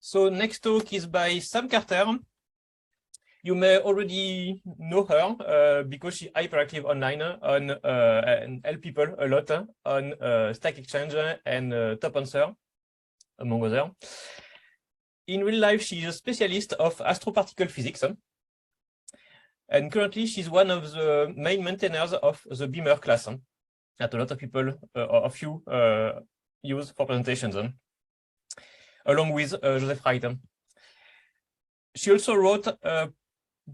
So next talk is by samcarter. You may already know her because she's hyperactive online on and help people a lot on Stack Exchange and Top Answer, among others. In real life, she's a specialist of astroparticle physics. And currently, she's one of the main maintainers of the Beamer class that a lot of people, of you, use for presentations, along with Joseph Wright. She also wrote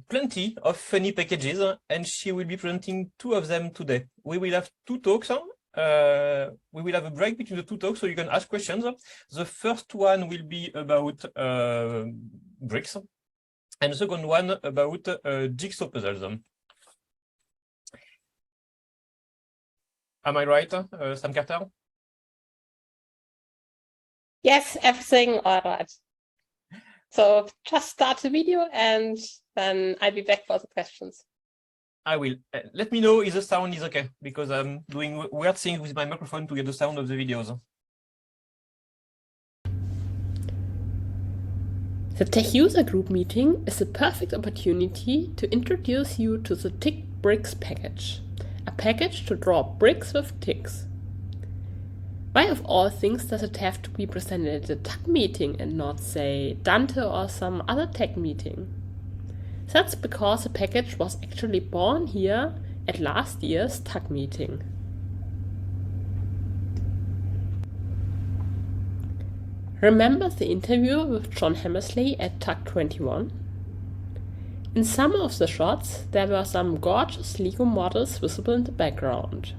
plenty of funny packages, and she will be presenting 2 of them today. We will have 2 talks. We will have a break between the 2 talks, so you can ask questions. The first one will be about bricks, and the second one about jigsaw puzzles. Am I right, samcarter? Yes, everything all right. So just start the video and then I'll be back for the questions. I will. Let me know if the sound is okay, because I'm doing weird things with my microphone to get the sound of the videos. The Tech User Group meeting is a perfect opportunity to introduce you to the tikzbricks package, a package to draw bricks with ticks. Why of all things does it have to be presented at a TUG meeting and not, say, Dante or some other tech meeting? That's because the package was actually born here at last year's TUG meeting. Remember the interview with John Hammersley at TUG 21? In some of the shots, there were some gorgeous Lego models visible in the background.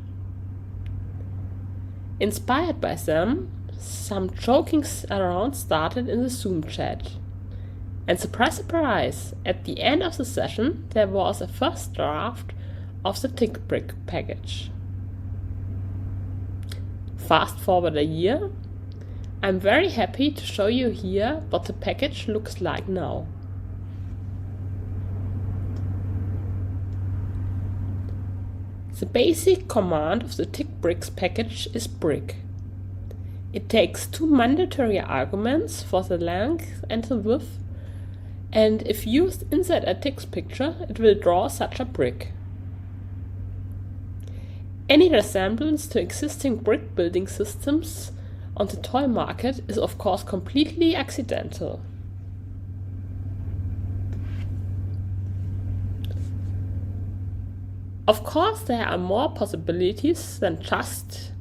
Inspired by them, some joking around started in the Zoom chat. And surprise, surprise, at the end of the session, there was a first draft of the tikzbricks package. Fast forward a year, I'm very happy to show you here what the package looks like now. The basic command of the tikzbricks package is brick. It takes 2 mandatory arguments for the length and the width, and if used inside a text picture, it will draw such a brick. Any resemblance to existing brick building systems on the toy market is of course completely accidental. Of course, there are more possibilities than just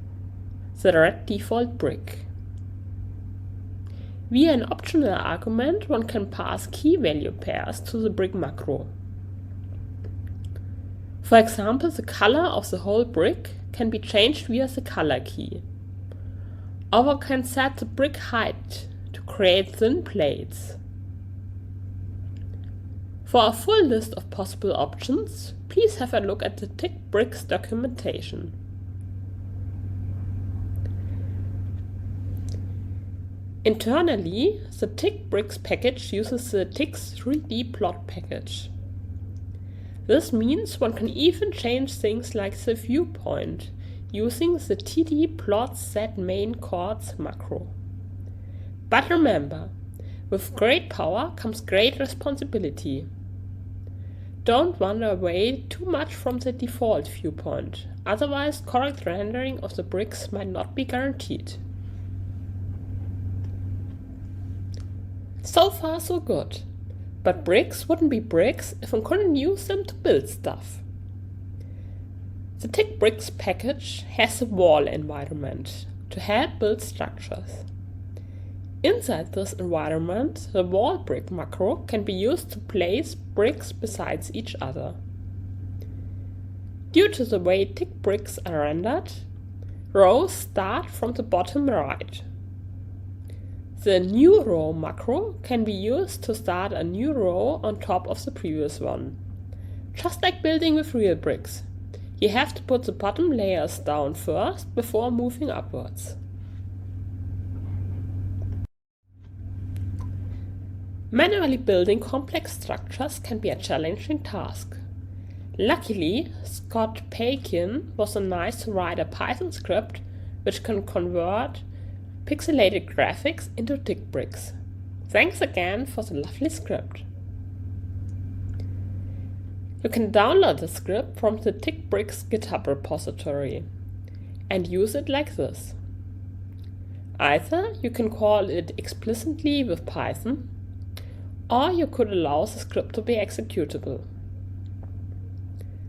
the red default brick. Via an optional argument, one can pass key value pairs to the brick macro. For example, the color of the whole brick can be changed via the color key. Or one can set the brick height to create thin plates. For a full list of possible options, please have a look at the tikzbricks documentation. Internally, the tikzbricks package uses the tix 3D plot package. This means one can even change things like the viewpoint using the td plot set main chords macro. But remember, with great power comes great responsibility. Don't wander away too much from the default viewpoint, otherwise correct rendering of the bricks might not be guaranteed. So far so good, but bricks wouldn't be bricks if one couldn't use them to build stuff. The tikzbricks package has a wall environment to help build structures. Inside this environment, the wall brick macro can be used to place bricks besides each other. Due to the way tikzbricks are rendered, rows start from the bottom right. The new row macro can be used to start a new row on top of the previous one. Just like building with real bricks, you have to put the bottom layers down first before moving upwards. Manually building complex structures can be a challenging task. Luckily, Scott Paikin was so nice to write a Python script which can convert pixelated graphics into tikzbricks. Thanks again for the lovely script. You can download the script from the tikzbricks GitHub repository and use it like this. Either you can call it explicitly with Python, or you could allow the script to be executable.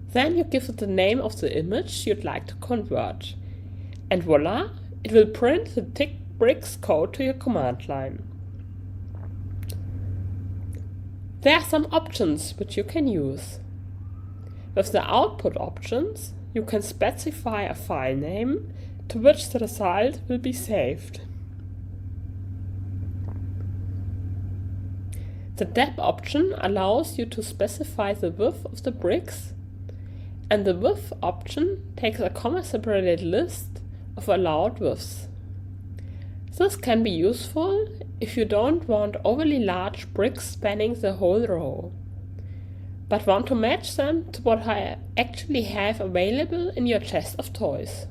Then you give it the name of the image you'd like to convert, and voila, it will print the tikzbricks code to your command line. There are some options which you can use. With the output options, you can specify a file name to which the result will be saved. The dep option allows you to specify the width of the bricks, and the width option takes a comma-separated list of allowed widths. This can be useful if you don't want overly large bricks spanning the whole row, but want to match them to what I actually have available in your chest of toys.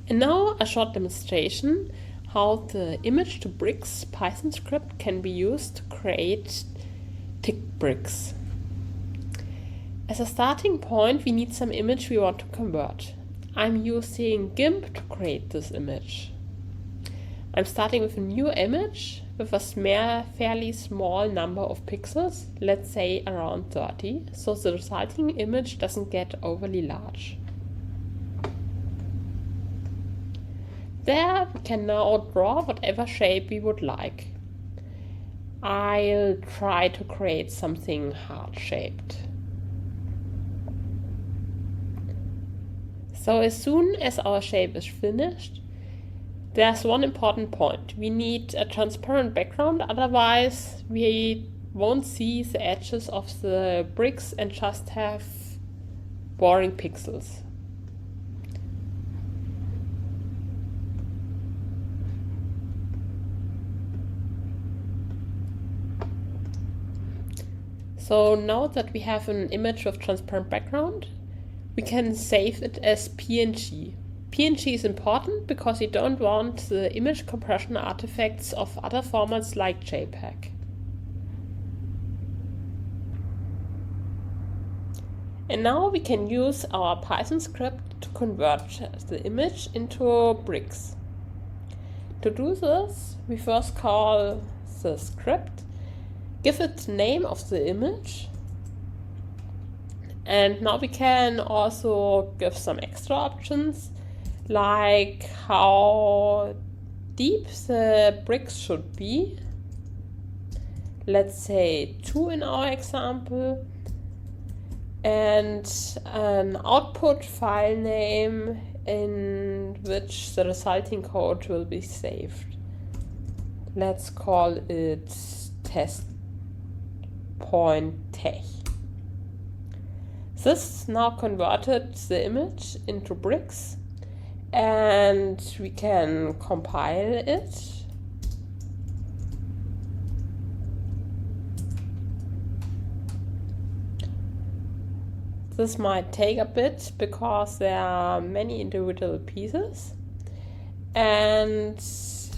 And now a short demonstration how the image to bricks Python script can be used to create tikzbricks. As a starting point, we need some image we want to convert. I'm using GIMP to create this image. I'm starting with a new image with a fairly small number of pixels, let's say around 30, so the resulting image doesn't get overly large. There we can now draw whatever shape we would like. I'll try to create something heart-shaped. So as soon as our shape is finished, there's one important point. We need a transparent background, otherwise we won't see the edges of the bricks and just have boring pixels. So now that we have an image with transparent background, we can save it as PNG. PNG is important because you don't want the image compression artifacts of other formats like JPEG. And now we can use our Python script to convert the image into bricks. To do this, we first call the script, give it the name of the image, and now we can also give some extra options, like how deep the bricks should be. Let's say 2 in our example, and an output file name in which the resulting code will be saved. Let's call it test.tech. This now converted the image into bricks, and we can compile it. This might take a bit because there are many individual pieces. And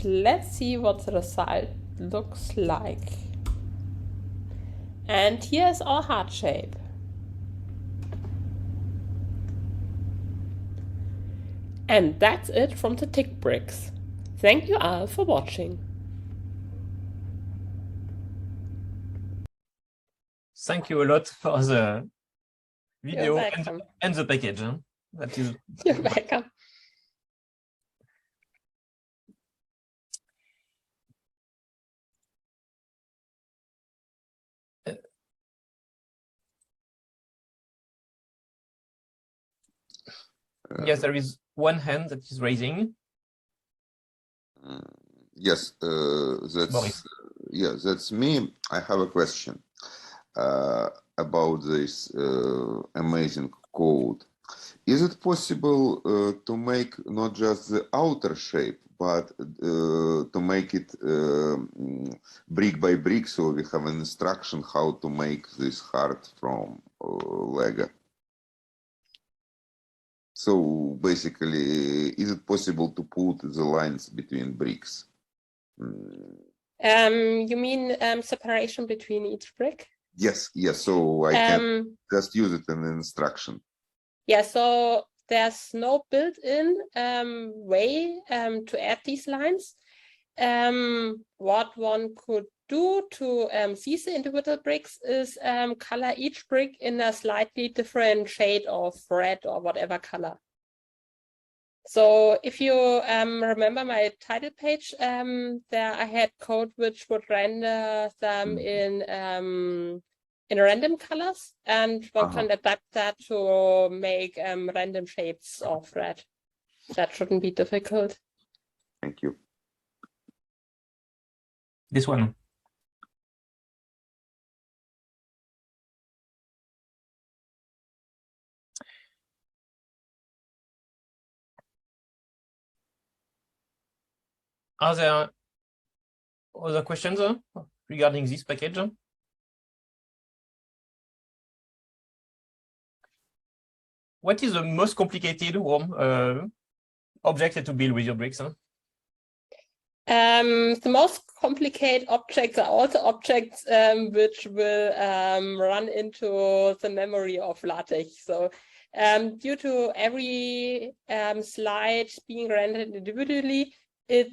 let's see what the result looks like. And here's our heart shape. And that's it from the tikzbricks. Thank you all for watching. Thank you a lot for the video welcome. and the package. That is. You're welcome. Yes, there is one hand that is raising. Yes, that's me. I have a question about this amazing code. Is it possible to make not just the outer shape, but to make it brick by brick, so we have an instruction how to make this heart from Lego? So basically, is it possible to put the lines between bricks? You mean separation between each brick? Yes. So I can just use it in the instruction. Yeah, so there's no built-in way to add these lines. What one could do to see the individual bricks is color each brick in a slightly different shade of red or whatever color. So if you remember my title page, there I had code which would render them in random colors, and one can adapt that to make random shades of red. That shouldn't be difficult. Thank you. This one. Are there other questions regarding this package? What is the most complicated object to build with your bricks? The most complicated objects are also objects which will run into the memory of LaTeX. So due to every slide being rendered individually, it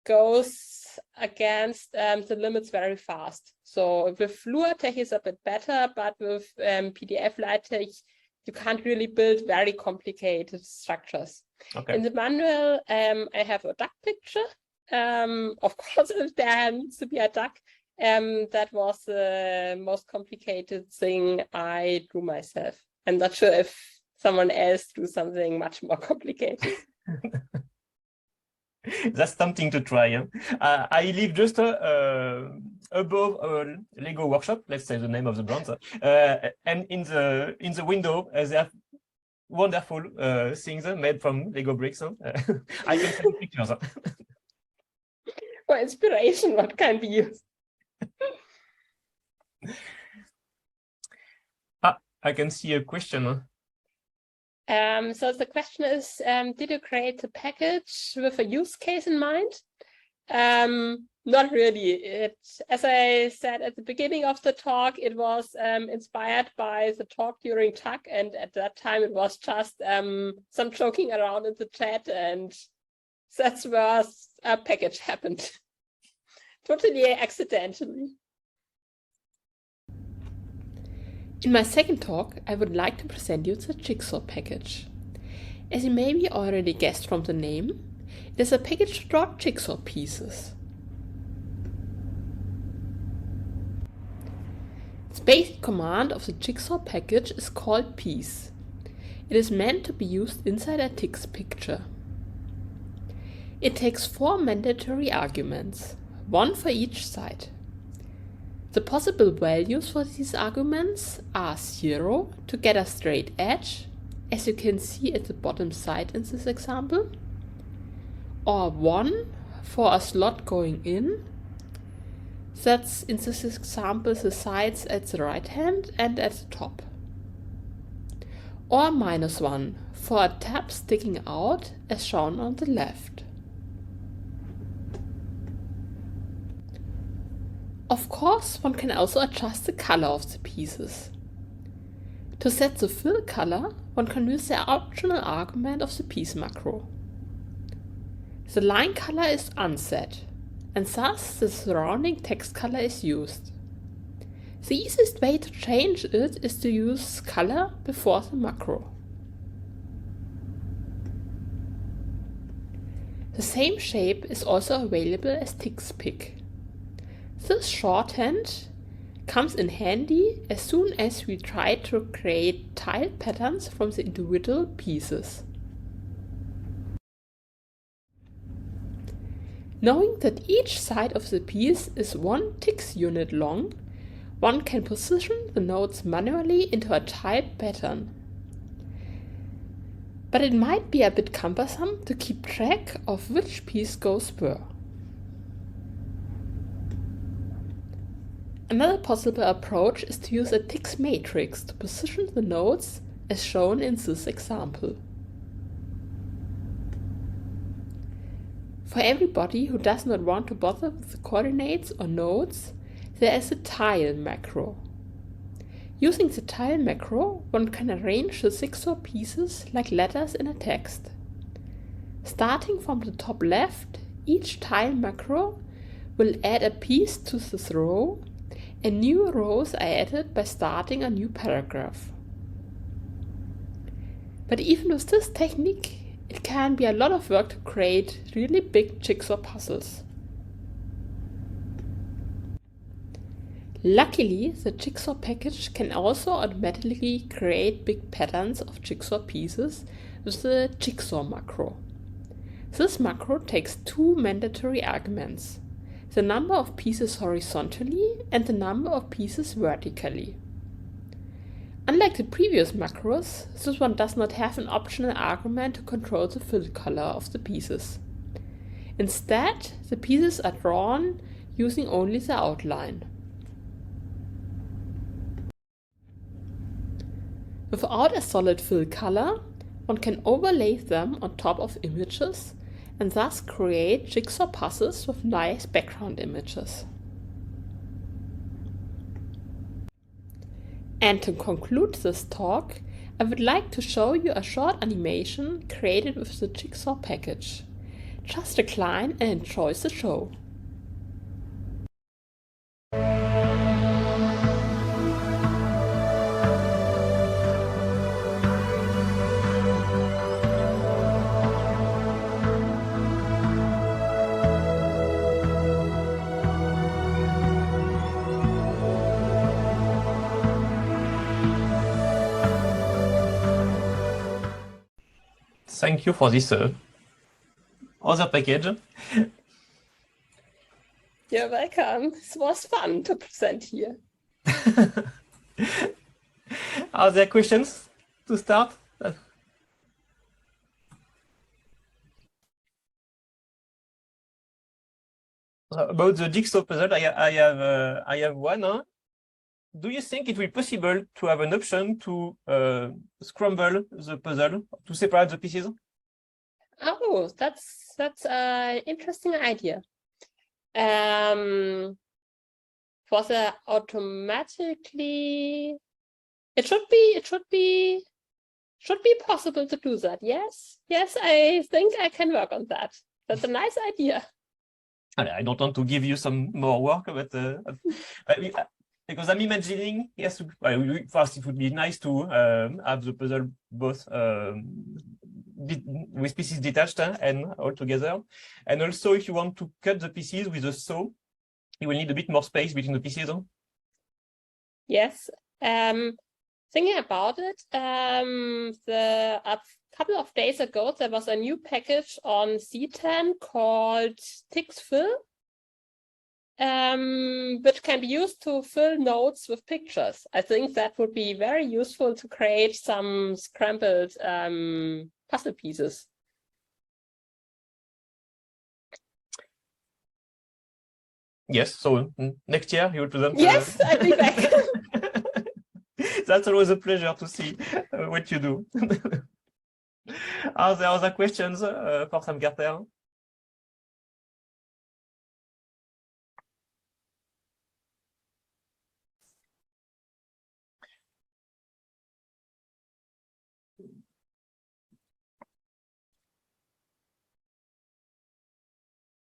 goes against the limits very fast. So with LaTeX is a bit better, but with PDF LaTeX, you can't really build very complicated structures. Okay. In the manual, I have a duck picture. Of course, if there needs to be a duck, that was the most complicated thing I drew myself. I'm not sure if someone else drew something much more complicated. That's something to try. I live just above a Lego workshop, let's say the name of the brand, and in the window they have wonderful things made from Lego bricks. I can send pictures. For inspiration, what can be used? I can see a question. So the question is, did you create the package with a use case in mind? Not really. As I said at the beginning of the talk, it was inspired by the talk during TUG, and at that time it was just some joking around in the chat, and that's where a package happened. Totally accidentally. In my second talk, I would like to present you the Jigsaw package. As you maybe already guessed from the name, it is a package to draw jigsaw pieces. The basic command of the Jigsaw package is called piece. It is meant to be used inside a TIX picture. It takes 4 mandatory arguments, 1 for each side. The possible values for these arguments are 0 to get a straight edge, as you can see at the bottom side in this example, or 1 for a slot going in. That's in this example the sides at the right hand and at the top. Or -1 for a tab sticking out, as shown on the left. Of course, one can also adjust the color of the pieces. To set the fill color, one can use the optional argument of the piece macro. The line color is unset, and thus the surrounding text color is used. The easiest way to change it is to use color before the macro. The same shape is also available as tikzbricks. This shorthand comes in handy as soon as we try to create tile patterns from the individual pieces. Knowing that each side of the piece is 1 TIX unit long, one can position the nodes manually into a tile pattern. But it might be a bit cumbersome to keep track of which piece goes where. Another possible approach is to use a TIX matrix to position the nodes as shown in this example. For everybody who does not want to bother with the coordinates or nodes, there is a tile macro. Using the tile macro, one can arrange the jigsaw pieces like letters in a text. Starting from the top left, each tile macro will add a piece to this row, and new rows are added by starting a new paragraph. But even with this technique, it can be a lot of work to create really big jigsaw puzzles. Luckily, the Jigsaw package can also automatically create big patterns of jigsaw pieces with the Jigsaw Macro. This macro takes two mandatory arguments: the number of pieces horizontally and the number of pieces vertically. Unlike the previous macros, this one does not have an optional argument to control the fill color of the pieces. Instead, the pieces are drawn using only the outline. Without a solid fill color, one can overlay them on top of images and thus create jigsaw puzzles with nice background images. And to conclude this talk, I would like to show you a short animation created with the Jigsaw package. Just recline and enjoy the show. Thank you for this other package. You're welcome. It was fun to present here. Are there questions to start? About the jigsaw puzzle, I have one. Do you think it will be possible to have an option to scramble the puzzle, to separate the pieces? Oh, that's an interesting idea. For the automatically, it should be possible to do that. Yes, I think I can work on that. That's a nice idea. I don't want to give you some more work, but because I'm imagining, yes, first it would be nice to have the puzzle both with pieces detached and all together. And also, if you want to cut the pieces with a saw, you will need a bit more space between the pieces. Yes. Thinking about it, a couple of days ago, there was a new package on C10 called tikzbricks, which can be used to fill nodes with pictures. I think that would be very useful to create some scrambled puzzle pieces. Yes, so next year you will present. Yes, I'll be back. That's always a pleasure to see what you do. Are there other questions for samcarter?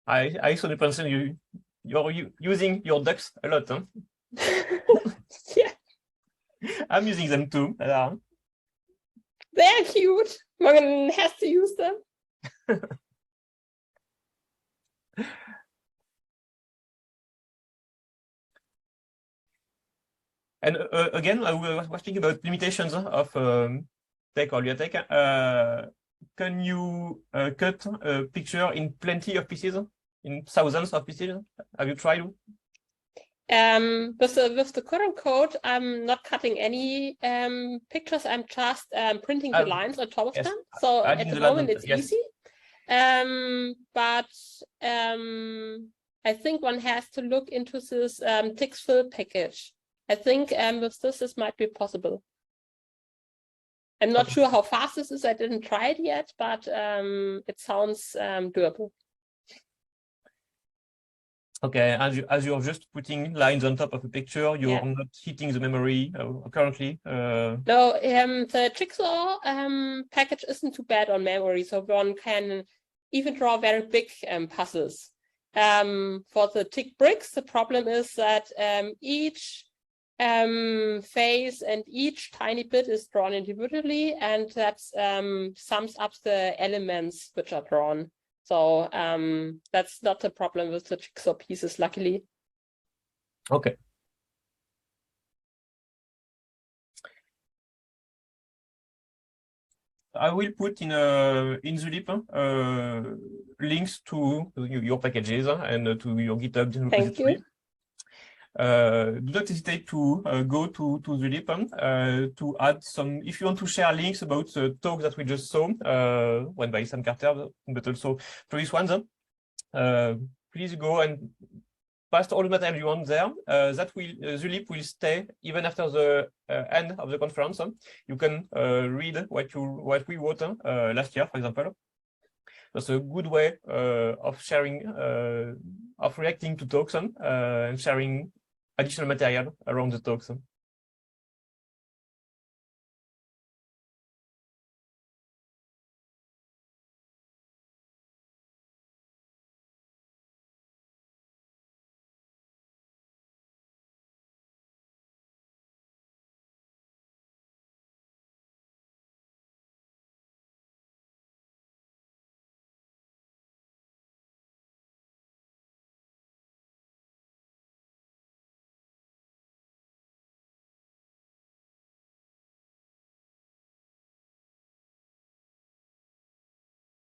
I saw the person you're using your ducks a lot, huh? Yeah. I'm using them too. They're cute. One has to use them. And again, I was thinking about limitations of tech or LaTeX. Can you cut a picture in plenty of pieces, in thousands of pieces? Have you tried? With the current code, I'm not cutting any pictures. I'm just printing the lines on top of them. So at the moment, it's easy. But I think one has to look into this Jigsaw package. I think with this might be possible. I'm not sure how fast this is. I didn't try it yet, but it sounds doable. Okay, as you're just putting lines on top of a picture, you're Yeah. not hitting the memory currently. No, the Jigsaw package isn't too bad on memory, so one can even draw very big puzzles. For the tikzbricks, the problem is that each phase and each tiny bit is drawn individually, and that sums up the elements which are drawn. So that's not the problem with the Jigsaw pieces, luckily. Okay. I will put in the lib links to your packages and to your GitHub repository. Thank you. Do not hesitate to go to the lib to add some, if you want to share links about the talk that we just saw, one by samcarter, but also previous ones. Please go and paste all the material you want there. That will the lib will stay even after the end of the conference. You can read what we wrote last year, for example. That's a good way of sharing, of reacting to talks and sharing additional material around the talks.